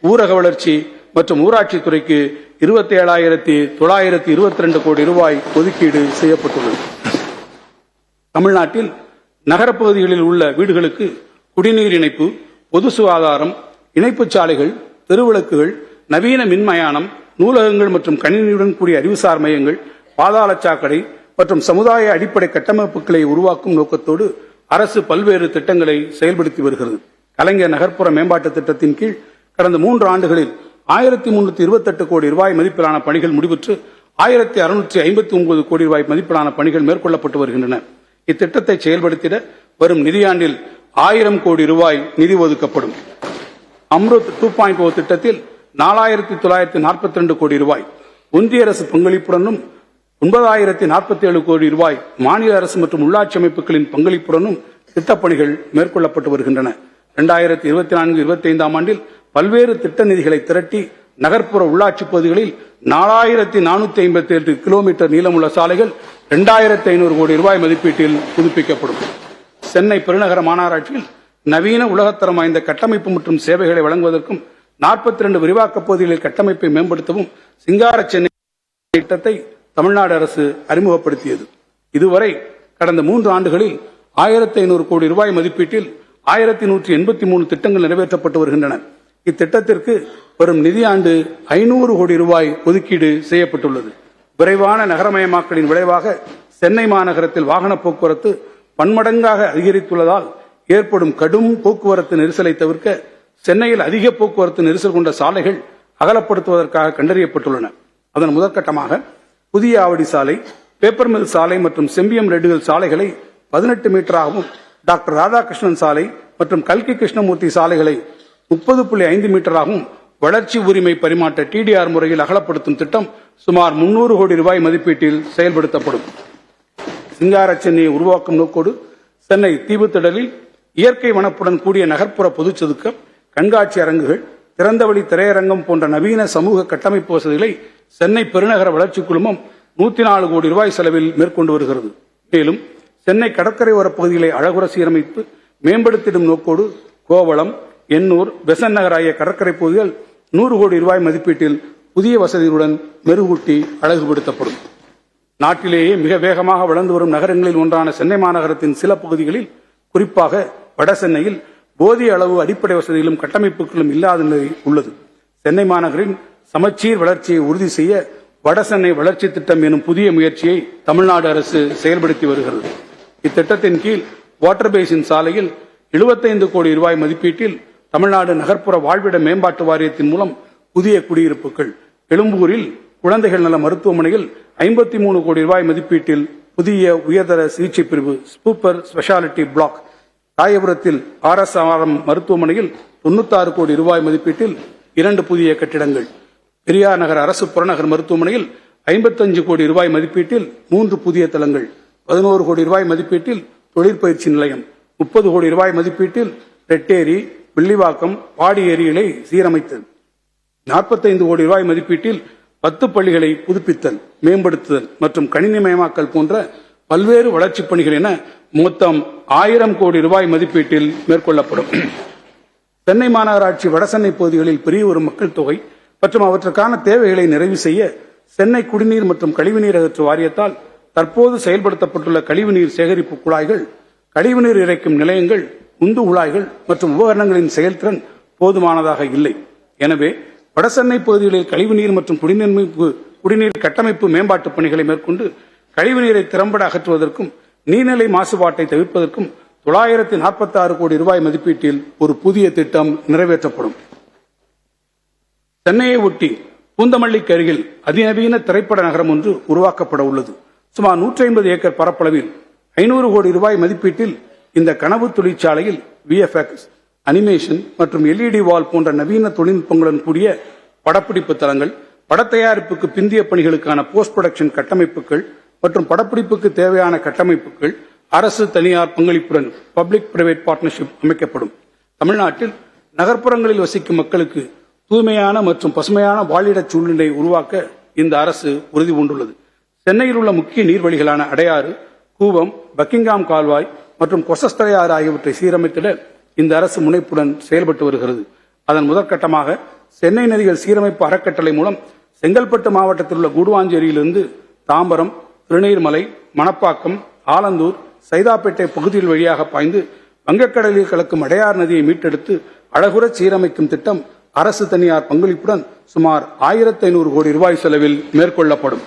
ஊரக வளர்ச்சி மற்றும் ஊராட்சி துறைக்கு 27,922 கோடி ரூபாய் ஒதுக்கீடு செய்யப்பட்டுள்ளது. தமிழ்நாட்டில் நகரப்பகுதிகளில் உள்ள வீடுகளுக்கு குடிநீர் இணைப்பு, பொது சுகாதாரம், இணைப்புச் சாலைகள், தெருவிளக்குகள், நவீன மின்மயானம், நூலகங்கள் மற்றும் கணினியுடன் கூடிய அறிவுசார் மையங்கள், பாதாள சாக்கடை மற்றும் சமுதாய அடிப்படை கட்டமைப்புகளை உருவாக்கும் நோக்கத்தோடு அரசு பல்வேறு திட்டங்களை செயல்படுத்தி வருகிறது. கலைஞர் நகர்ப்புற மேம்பாட்டு திட்டத்தின் கீழ் கடந்த 3 ஆண்டுகளில் 1328 கோடி ரூபாய் மதிப்பிலான பணிகள் முடிவுற்று 1659 கோடி ரூபாய் மதிப்பிலான பணிகள் மேற்கொள்ளப்பட்டு வருகின்றன. இத்திட்டத்தை செயல்படுத்திட வரும் நிதியாண்டில் 1000 கோடி ரூபாய் நிதி ஒதுக்கப்படும். அம்ருத் 2.0 திட்டத்தில் 4942 கோடி ரூபாய் ஒன்றிய அரசு பங்களிப்புடனும் 9047 கோடி ரூபாய் மாநில அரசு மற்றும் உள்ளாட்சி அமைப்புகளின் பங்களிப்புடனும் திட்டப்பணிகள் மேற்கொள்ளப்பட்டு வருகின்றன. 2024-25 ஆண்டில் பல்வேறு திட்ட நிதிகளை திரட்டி நகர்ப்புற உள்ளாட்சி பகுதிகளில் 4457 கிலோமீட்டர் நீளமுள்ள சாலைகள் 2500 கோடி ரூபாய் மதிப்பீட்டில் புதுப்பிக்கப்படும். சென்னை பெருநகர மாநகராட்சியில் நவீன உலகத்தரம் வாய்ந்த கட்டமைப்பு மற்றும் சேவைகளை வழங்குவதற்கும் 42 விரிவாக்க பகுதிகளில் கட்டமைப்பை மேம்படுத்தவும் சிங்கார சென்னை திட்டத்தை தமிழ்நாடு அரசு அறிமுகப்படுத்தியது. இதுவரை கடந்த 3 ஆண்டுகளில் 1500 கோடி ரூபாய் மதிப்பீட்டில் 1183 திட்டங்கள் நிறைவேற்றப்பட்டு வருகின்றன. இத்திட்டத்திற்கு வரும் நிதியாண்டு 500 கோடி ரூபாய் ஒதுக்கீடு செய்யப்பட்டுள்ளது. விரைவான நகரமயமாக்கலின் விளைவாக சென்னை மாநகரத்தில் வாகன போக்குவரத்து பன்மடங்காக அதிகரித்துள்ளதால் ஏற்படும் கடும் போக்குவரத்து நெரிசலை தவிர்க்க சென்னையில் அதிக போக்குவரத்து நெரிசல் கொண்ட சாலைகள் அகலப்படுத்துவதற்காக கண்டறியப்பட்டுள்ளன. அதன் முதற்கட்டமாக புதிய ஆவடி சாலை, பேப்பர் மில் சாலை மற்றும் செம்பியம் ரெட்டுகள் சாலைகளை 18 மீட்டராகவும், டாக்டர் ராதாகிருஷ்ணன் சாலை மற்றும் கல்கி கிருஷ்ணமூர்த்தி சாலைகளை 30.5 மீட்டராகவும் வளர்ச்சி உரிமை பரிமாற்ற TDR முறையில் அகலப்படுத்தும் திட்டம் சுமார் 300 கோடி ரூபாய் மதிப்பீட்டில் செயல்படுத்தப்படும். சிங்கார சென்னையை உருவாக்கும் நோக்கோடு சென்னை தீவுத்திடலில் இயற்கை வனப்புடன் கூடிய நகர்ப்புற பொதுச்சதுக்கம், கண்காட்சி அரங்குகள், திறந்தவெளி திரையரங்கம் போன்ற நவீன சமூக கட்டமைப்பு வசதிகளை சென்னை பெருநகர வளர்ச்சி குழுமம் 104 கோடி ரூபாய் செலவில் மேற்கொண்டு வருகிறது. மேலும் சென்னை கடற்கரை ஓர பகுதிகளை அழகுற சீரமைத்து மேம்படுத்திடும் நோக்கோடு கோவளம், எண்ணூர், பெசன் நகர் ஆகிய கடற்கரை பகுதிகள் 100 கோடி ரூபாய் மதிப்பீட்டில் புதிய வசதிகளுடன் மெருகூட்டி அழகுபடுத்தப்படும். நாட்டிலேயே மிக வேகமாக வளர்ந்து வரும் நகரங்களில் ஒன்றான சென்னை மாநகரத்தின் சில பகுதிகளில், குறிப்பாக வட சென்னையில் போதிய அளவு அடிப்படை வசதிகளும் கட்டமைப்புகளும் இல்லாத நிலை உள்ளது. சென்னை மாநகரின் சமச்சீர் வளர்ச்சியை உறுதி செய்ய வட சென்னை வளர்ச்சி திட்டம் எனும் புதிய முயற்சியை தமிழ்நாடு அரசு செயல்படுத்தி வருகிறது. இத்திட்டத்தின் கீழ் வாட்டர் பேசின் சாலையில் 75 கோடி ரூபாய் மதிப்பீட்டில் தமிழ்நாடு நகர்ப்புற வாழ்விட மேம்பாட்டு வாரியத்தின் மூலம் புதிய குடியிருப்புகள், எழும்பூரில் குழந்தைகள் நல மருத்துவமனையில் 53 கோடி ரூபாய் மதிப்பீட்டில் புதிய உயர்தர சிகிச்சை பிரிவு சூப்பர் ஸ்பெஷாலிட்டி பிளாக், ராயபுரத்தில் RSRM மருத்துவமனையில் 96 கோடி ரூபாய் மதிப்பீட்டில் 2 புதிய கட்டிடங்கள், பெரியார் நகர் அரசு புறநகர் மருத்துவமனையில் 55 கோடி ரூபாய் மதிப்பீட்டில் 3 புதிய தளங்கள், 11 கோடி ரூபாய் மதிப்பீட்டில் தொழிற்பயிற்சி நிலையம், 30 கோடி ரூபாய் மதிப்பீட்டில் ரெட்டேரி, வில்லிவாக்கம், பாடி ஏரிகளை சீரமைத்தல், 45 கோடி ரூபாய் மதிப்பீட்டில் 10 பள்ளிகளை புதுப்பித்தல், மேம்படுத்துதல் மற்றும் கணினிமயமாக்கல் போன்ற பல்வேறு வளர்ச்சிப் பணிகள் என மொத்தம் 1000 கோடி ரூபாய் மதிப்பீட்டில் மேற்கொள்ளப்படும். சென்னை மாநகராட்சி வடசென்னை பகுதிகளில் பெரிய ஒரு மக்கள் தொகை மற்றும் அவற்றுக்கான தேவைகளை நிறைவு செய்ய சென்னை குடிநீர் மற்றும் கழிவுநீர் அகற்று வாரியத்தால் தற்போது செயல்படுத்தப்பட்டுள்ள கழிவுநீர் சேகரிப்பு குழாய்கள், கழிவுநீர் இறைக்கும் நிலையங்கள், உந்து குழாய்கள் மற்றும் உபகரணங்களின் செயல்திறன் போதுமானதாக இல்லை. எனவே வடசென்னை பகுதிகளில் கழிவுநீர் மற்றும் குடிநீர் கட்டமைப்பு மேம்பாட்டு பணிகளை மேற்கொண்டு கழிவுநீரை திறம்பட அகற்றுவதற்கும் நீர்நிலை மாசுபாட்டை தவிர்ப்பதற்கும் 946 கோடி ரூபாய் மதிப்பீட்டில் ஒரு புதிய திட்டம் நிறைவேற்றப்படும். சென்னையை ஒட்டி பூந்தமல்லிக்கு அருகில் அதிநவீன திரைப்பட நகரம் ஒன்று உருவாக்கப்பட உள்ளது. சுமார் 150 ஏக்கர் பரப்பளவில் 500 கோடி ரூபாய் மதிப்பீட்டில் இந்த கனவு தொழிற்சாலையில் VFX, அனிமேஷன் மற்றும் LED வால் போன்ற நவீன தொழில்நுட்பங்களுடன் கூடிய படப்பிடிப்பு தளங்கள், படத்தயாரிப்புக்கு பிந்திய பணிகளுக்கான போஸ்ட் புரொடக்ஷன் கட்டமைப்புகள் மற்றும் படப்பிடிப்புக்கு தேவையான கட்டமைப்புகள் அரசு தனியார் பங்களிப்புடன் பப்ளிக் பிரைவேட் பார்ட்னர்ஷிப் அமைக்கப்படும். தமிழ்நாட்டில் நகர்ப்புறங்களில் வசிக்கும் மக்களுக்கு தூய்மையான மற்றும் பசுமையான வாழிட சூழ்நிலை உருவாக்க இந்த அரசு உறுதி பூண்டுள்ளது. சென்னையில் உள்ள முக்கிய நீர்வழிகளான அடையாறு, கூவம், பக்கிங்காம் கால்வாய் மற்றும் கொசஸ்தலை ஆறு ஆகியவற்றை சீரமைத்திட இந்த அரசு முனைப்புடன் செயல்பட்டு வருகிறது. அதன் முதற்கட்டமாக சென்னை நதிகள் சீரமைப்பு அறக்கட்டளை மூலம் செங்கல்பட்டு மாவட்டத்தில் உள்ள கூடுவாஞ்சேரியிலிருந்து தாம்பரம், திருநீர்மலை, மணப்பாக்கம், ஆலந்தூர், சைதாப்பேட்டை பகுதிகள் வழியாக பாய்ந்து வங்கக்கடலில் கலக்கும் அடையார் நதியை மீட்டெடுத்து அழகுற சீரமைக்கும் திட்டம் அரசு தனியார் பங்களிப்புடன் சுமார் 1500 கோடி ரூபாய் செலவில் மேற்கொள்ளப்படும்.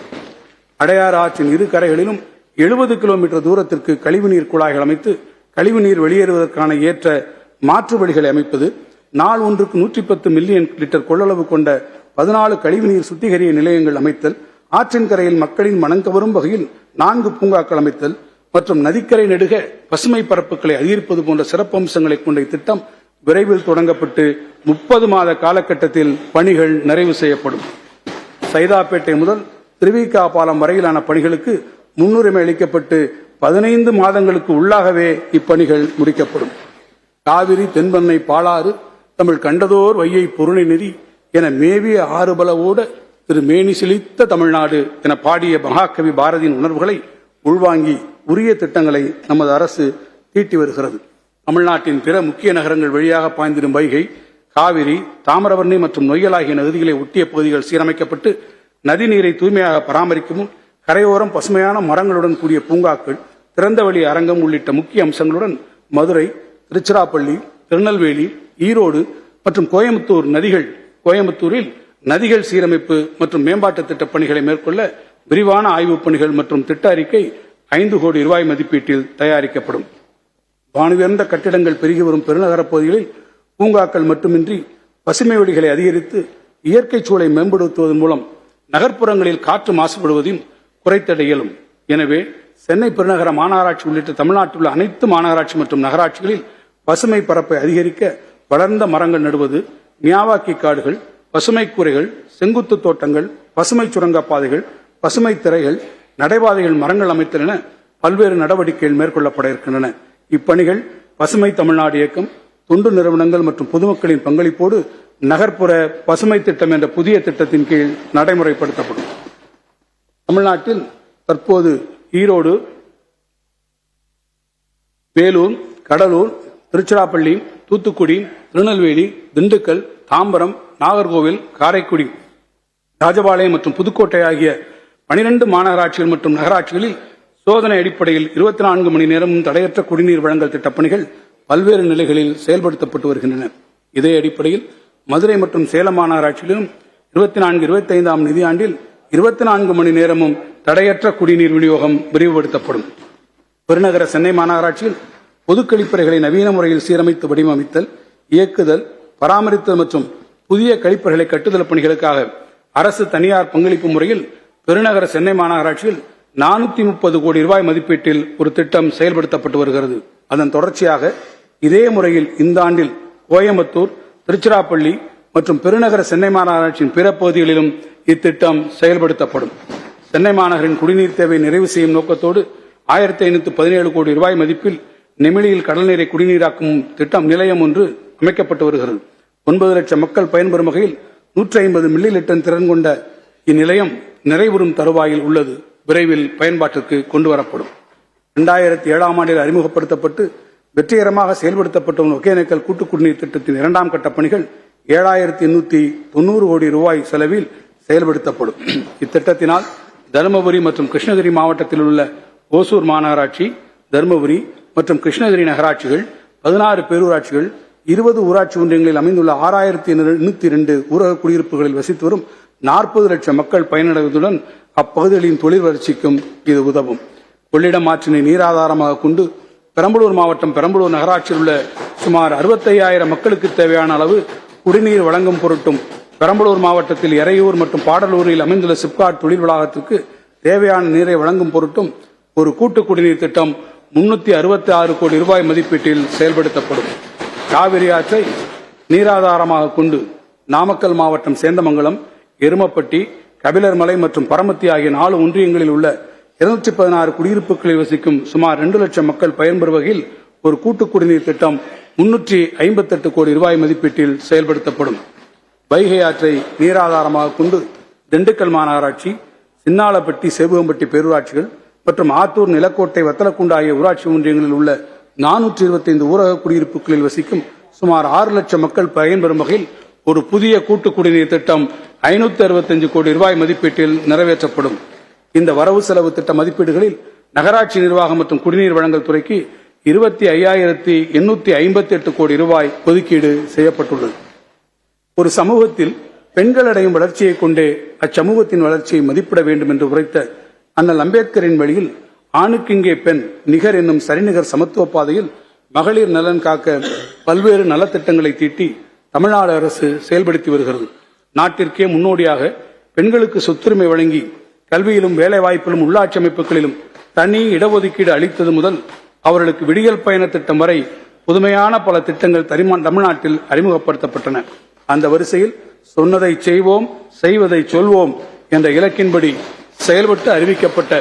அடையாறு ஆற்றின் இரு கரைகளிலும் 70 கிலோமீட்டர் தூரத்திற்கு கழிவுநீர் குழாய்கள் அமைத்து கழிவுநீர் வெளியேறுவதற்கான ஏற்ற மாற்று வழிகளை அமைப்பது, நாள் ஒன்றுக்கு 110 மில்லியன் லிட்டர் கொள்ளளவு கொண்ட 14 கழிவுநீர் சுத்திகரிய நிலையங்கள் அமைத்தல், ஆற்றின் கரையில் மக்களின் மனங்கவரும் வகையில் 4 பூங்காக்கள் அமைத்தல் மற்றும் நதிக்கரை நெடுக பசுமை பரப்புகளை அதிகரிப்பது போன்ற சிறப்பம்சங்களை கொண்ட இத்திட்டம் விரைவில் தொடங்கப்பட்டு 30 மாத காலகட்டத்தில் பணிகள் நிறைவு செய்யப்படும். சைதாப்பேட்டை முதல் திருவிக பாலம் வரையிலான பணிகளுக்கு முன்னுரிமை அளிக்கப்பட்டு 15 மாதங்களுக்கு உள்ளாகவே இப்பணிகள் முடிக்கப்படும். காவிரி, தென்பெண்ணை, பாலாறு தமிழ் கண்டதோர் வையை பொருணை நெறி என மேவிய ஆறுபலவோட திரு மேனி செழித்த தமிழ்நாடு என பாடிய மகாகவி பாரதியின் உணர்வுகளை உள்வாங்கி உரிய திட்டங்களை நமது அரசு தீட்டி வருகிறது. தமிழ்நாட்டின் பிற முக்கிய நகரங்கள் வழியாக பாய்ந்திடும் வைகை, காவிரி, தாமிரபரணி மற்றும் நொய்யல் ஆகிய நதிகளை ஒட்டிய பகுதிகள் சீரமைக்கப்பட்டு நதிநீரை தூய்மையாக பராமரிக்கவும், கரையோரம் பசுமையான மரங்களுடன் கூடிய பூங்காக்கள், திறந்தவெளி அரங்கம் உள்ளிட்ட முக்கிய அம்சங்களுடன் மதுரை, திருச்சிராப்பள்ளி, திருநெல்வேலி, ஈரோடு மற்றும் கோயம்புத்தூரில் நதிகள் சீரமைப்பு மற்றும் மேம்பாட்டு திட்டப் பணிகளை மேற்கொள்ள விரிவான ஆய்வுப் பணிகள் மற்றும் திட்ட அறிக்கை 5 கோடி ரூபாய் மதிப்பீட்டில் தயாரிக்கப்படும். வானுயர்ந்த கட்டிடங்கள் பெருகி வரும் பெருநகர பகுதிகளில் பூங்காக்கள் மட்டுமின்றி பசுமை வழிகளை அதிகரித்து இயற்கை சூழலை மேம்படுத்துவதன் மூலம் நகர்ப்புறங்களில் காற்று மாசுபடுவதையும் குறைத்திட இயலும். எனவே சென்னை பெருநகர மாநகராட்சி உள்ளிட்ட தமிழ்நாட்டில் உள்ள அனைத்து மாநகராட்சி மற்றும் நகராட்சிகளில் பசுமை பரப்பை அதிகரிக்க வளர்ந்த மரங்கள் நடுவது, மியாவாக்கி காடுகள், பசுமை கூரைகள், செங்குத்து தோட்டங்கள், பசுமை சுரங்கப்பாதைகள், பசுமை திரைகள், நடைபாதைகள், மரங்கள் அமைத்தல் என பல்வேறு நடவடிக்கைகள் மேற்கொள்ளப்பட இருக்கின்றன. இப்பணிகள் பசுமை தமிழ்நாடு இயக்கம், தொண்டு நிறுவனங்கள் மற்றும் பொதுமக்களின் பங்களிப்போடு நகர்ப்புற பசுமை திட்டம் என்ற புதிய திட்டத்தின் கீழ் நடைமுறைப்படுத்தப்படும். தமிழ்நாட்டில் தற்போது ஈரோடு, வேலூர், கடலூர், திருச்சிராப்பள்ளி, தூத்துக்குடி, திருநெல்வேலி, திண்டுக்கல், தாம்பரம், நாகர்கோவில், காரைக்குடி, ராஜபாளையம் மற்றும் புதுக்கோட்டை ஆகிய 12 மாநகராட்சிகள் மற்றும் நகராட்சிகளில் சோதனை அடிப்படையில் 24 மணி நேரமும் தடையற்ற குடிநீர் வழங்கல் திட்டப்பணிகள் பல்வேறு நிலைகளில் செயல்படுத்தப்பட்டு வருகின்றன. இதே அடிப்படையில் மதுரை மற்றும் சேலம் மாநகராட்சியிலும் 24-25 நிதியாண்டில் 24 மணி நேரமும் தடையற்ற குடிநீர் விநியோகம் விரிவுபடுத்தப்படும். பெருநகர சென்னை மாநகராட்சியில் பொது கழிப்பறைகளை நவீன முறையில் சீரமைத்து வடிவமைத்தல், இயக்குதல், பராமரித்தல் மற்றும் புதிய கழிப்பறைகளை கட்டுதல் பணிகளுக்காக அரசு தனியார் பங்களிப்பு முறையில் பெருநகர சென்னை மாநகராட்சியில் 430 கோடி ரூபாய் மதிப்பீட்டில் ஒரு திட்டம் செயல்படுத்தப்பட்டு வருகிறது. அதன் தொடர்ச்சியாக இதே முறையில் இந்த ஆண்டில் கோயம்புத்தூர், திருச்சிராப்பள்ளி மற்றும் பெருநகர சென்னை மாநகராட்சியின் பிற பகுதிகளிலும் இத்திட்டம் செயல்படுத்தப்படும். சென்னை மாநகரின் குடிநீர் தேவை நிறைவு செய்யும் நோக்கத்தோடு 1517 கோடி ரூபாய் மதிப்பில் நெமிலியில் கடல் நீரை குடிநீராக்கும் திட்டம் நிலையம் ஒன்று அமைக்கப்பட்டு வருகிறது. 9 லட்சம் மக்கள் பயன்பெறும் வகையில் 150 மில்லி லிட்டர் திறன் கொண்ட இந்நிலையம் நிறைவுறும் தருவாயில் உள்ளது. விரைவில் பயன்பாட்டிற்கு கொண்டு வரப்படும். 2007 ஆண்டில் அறிமுகப்படுத்தப்பட்டு வெற்றிகரமாக செயல்படுத்தப்பட்ட ஒகேனக்கல் கூட்டு குடிநீர் திட்டத்தின் 2ஆம் கட்ட பணிகள் 7890 கோடி ரூபாய் செலவில் செயல்படுத்தப்படும். இத்திட்டத்தினால் தருமபுரி மற்றும் கிருஷ்ணகிரி மாவட்டத்தில் உள்ள ஓசூர் மாநகராட்சி, தருமபுரி மற்றும் கிருஷ்ணகிரி நகராட்சிகள், 16 பேரூராட்சிகள், 20 ஊராட்சி ஒன்றியங்களில் அமைந்துள்ள 6802 ஊரக குடியிருப்புகளில் வசித்து வரும் 40 லட்சம் மக்கள் பயனடைவதுடன் அப்பகுதிகளின் தொழில் வளர்ச்சிக்கும் இது உதவும். கொள்ளிடம் ஆற்றினை நீராதாரமாக கொண்டு பெரம்பலூர் மாவட்டம் பெரம்பலூர் நகராட்சியில் உள்ள சுமார் 65,000 மக்களுக்கு தேவையான அளவு குடிநீர் வழங்கும் பொருட்டும் பெரம்பலூர் மாவட்டத்தில் எறையூர் மற்றும் பாடலூரில் அமைந்துள்ள சிப்காட் தொழில் வளாகத்திற்கு தேவையான நீரை வழங்கும் பொருட்டும் ஒரு கூட்டு குடிநீர் திட்டம் 366 கோடி ரூபாய் மதிப்பீட்டில் செயல்படுத்தப்படும். காவிரி ஆற்றை நீராதாரமாக கொண்டு நாமக்கல் மாவட்டம் சேந்தமங்கலம், எருமப்பட்டி, கபிலர்மலை மற்றும் பரமத்தி ஆகிய 4 ஒன்றியங்களில் உள்ள 216 குடியிருப்புகளில் வசிக்கும் சுமார் 2 லட்சம் மக்கள் பயன்பெறும் வகையில் ஒரு கூட்டு குடிநீர் திட்டம் 358 கோடி ரூபாய் மதிப்பீட்டில் செயல்படுத்தப்படும். வைகை ஆற்றை நீராதாரமாக கொண்டு திண்டுக்கல் மாநகராட்சி, சின்னாளப்பட்டி, சேபுகம்பட்டி பேரூராட்சிகள் மற்றும் ஆத்தூர், நிலக்கோட்டை, வத்தலக்குண்டு ஆகிய ஊராட்சி ஒன்றியங்களில் உள்ள 425 ஊரக குடியிருப்புகளில் வசிக்கும் சுமார் 6 லட்சம் மக்கள் பயன்பெறும் வகையில் ஒரு புதிய கூட்டு குடிநீர் திட்டம் 565 கோடி ரூபாய் மதிப்பீட்டில் நிறைவேற்றப்படும். இந்த வரவு செலவு திட்ட மதிப்பீடுகளில் நகராட்சி நிர்வாகம் மற்றும் குடிநீர் வழங்கல் துறைக்கு 25,858 கோடி ரூபாய் ஒதுக்கீடு செய்யப்பட்டுள்ளது. ஒரு சமூகத்தில் பெண்கள் அடையும் வளர்ச்சியை கொண்டே அச்சமூகத்தின் வளர்ச்சியை மதிப்பிட வேண்டும் என்று உரைத்த அண்ணல் அம்பேத்கரின் வழியில் ஆணுக்கு இங்கே பெண் நிகர் என்னும் சரிநிகர் சமத்துவ பாதையில் மகளிர் நலன் காக்க பல்வேறு நலத்திட்டங்களை தீட்டி தமிழ்நாடு அரசு செயல்படுத்தி வருகிறது. நாட்டிற்கே முன்னோடியாக பெண்களுக்கு சொத்துரிமை வழங்கி கல்வியிலும் வேலைவாய்ப்பிலும் உள்ளாட்சி அமைப்புகளிலும் தனி இடஒதுக்கீடு அளித்தது முதல் அவர்களுக்கு விடியல் பயண திட்டம் வரை புதுமையான பல திட்டங்கள் தமிழ்நாட்டில் அறிமுகப்படுத்தப்பட்டன. அந்த வரிசையில் சொன்னதை செய்வோம் செய்வதை சொல்வோம் என்ற இலக்கின்படி செயல்பட்டு அறிவிக்கப்பட்ட